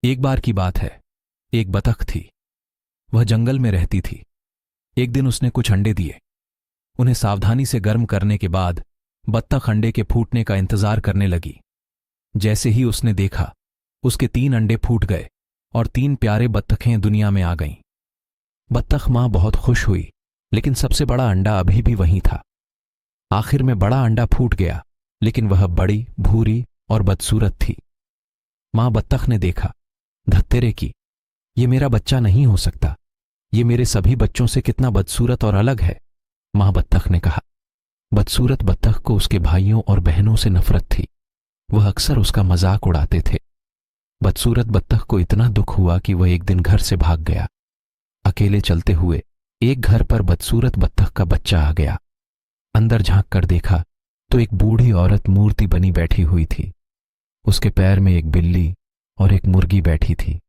एक बार की बात है। एक बतख थी। वह जंगल में रहती थी। एक दिन उसने कुछ अंडे दिए। उन्हें सावधानी से गर्म करने के बाद बत्तख अंडे के फूटने का इंतजार करने लगी। जैसे ही उसने देखा, उसके 3 अंडे फूट गए और 3 प्यारे बत्तखें दुनिया में आ गईं। बत्तख मां बहुत खुश हुई, लेकिन सबसे बड़ा अंडा अभी भी वहीं था। आखिर में बड़ा अंडा फूट गया, लेकिन वह बड़ी, भूरी और बदसूरत थी। मां बत्तख ने देखा, धत्तेरे की, ये मेरा बच्चा नहीं हो सकता। ये मेरे सभी बच्चों से कितना बदसूरत और अलग है। मां बत्तख ने कहा। बदसूरत बत्तख को उसके भाइयों और बहनों से नफरत थी। वह अक्सर उसका मजाक उड़ाते थे। बदसूरत बत्तख को इतना दुख हुआ कि वह एक दिन घर से भाग गया। अकेले चलते हुए एक घर पर बदसूरत बत्तख का बच्चा आ गया। अंदर झांक कर देखा तो एक बूढ़ी औरत मूर्ति बनी बैठी हुई थी। उसके पैर में एक बिल्ली और एक मुर्गी बैठी थी।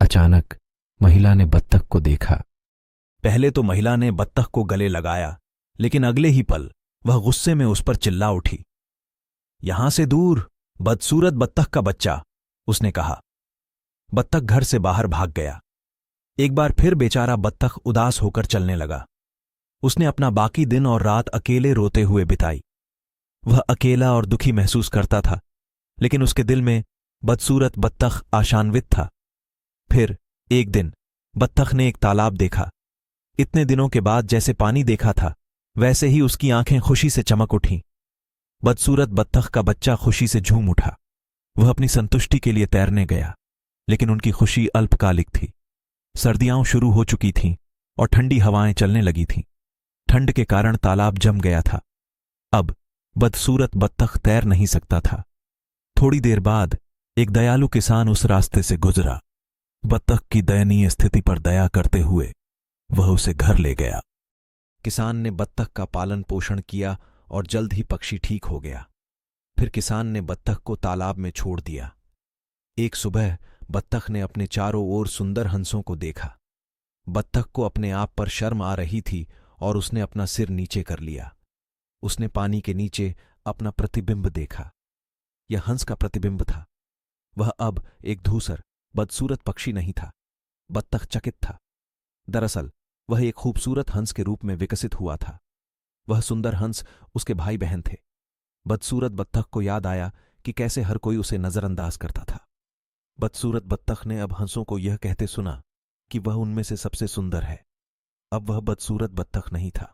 अचानक महिला ने बत्तख को देखा। पहले तो महिला ने बत्तख को गले लगाया, लेकिन अगले ही पल वह गुस्से में उस पर चिल्ला उठी। यहां से दूर, बदसूरत बत्तख का बच्चा, उसने कहा। बत्तख घर से बाहर भाग गया। एक बार फिर बेचारा बत्तख उदास होकर चलने लगा। उसने अपना बाकी दिन और रात अकेले रोते हुए बिताई। वह अकेला और दुखी महसूस करता था, लेकिन उसके दिल में बदसूरत बत्तख आशान्वित था। फिर एक दिन बत्तख ने एक तालाब देखा। इतने दिनों के बाद जैसे पानी देखा था, वैसे ही उसकी आंखें खुशी से चमक उठीं। बदसूरत बत्तख का बच्चा खुशी से झूम उठा। वह अपनी संतुष्टि के लिए तैरने गया, लेकिन उनकी खुशी अल्पकालिक थी। सर्दियां शुरू हो चुकी थीं और ठंडी हवाएं चलने लगी थीं। ठंड के कारण तालाब जम गया था। अब बदसूरत बत्तख तैर नहीं सकता था। थोड़ी देर बाद एक दयालु किसान उस रास्ते से गुजरा। बत्तख की दयनीय स्थिति पर दया करते हुए वह उसे घर ले गया। किसान ने बत्तख का पालन पोषण किया और जल्द ही पक्षी ठीक हो गया। फिर किसान ने बत्तख को तालाब में छोड़ दिया। एक सुबह बत्तख ने अपने चारों ओर सुंदर हंसों को देखा। बत्तख को अपने आप पर शर्म आ रही थी और उसने अपना सिर नीचे कर लिया। उसने पानी के नीचे अपना प्रतिबिंब देखा। यह हंस का प्रतिबिंब था। वह अब एक धूसर, बदसूरत पक्षी नहीं था। बत्तख चकित था। दरअसल वह एक खूबसूरत हंस के रूप में विकसित हुआ था। वह सुंदर हंस उसके भाई बहन थे। बदसूरत बत्तख को याद आया कि कैसे हर कोई उसे नजरअंदाज करता था। बदसूरत बत्तख ने अब हंसों को यह कहते सुना कि वह उनमें से सबसे सुंदर है। अब वह बदसूरत बत्तख नहीं था,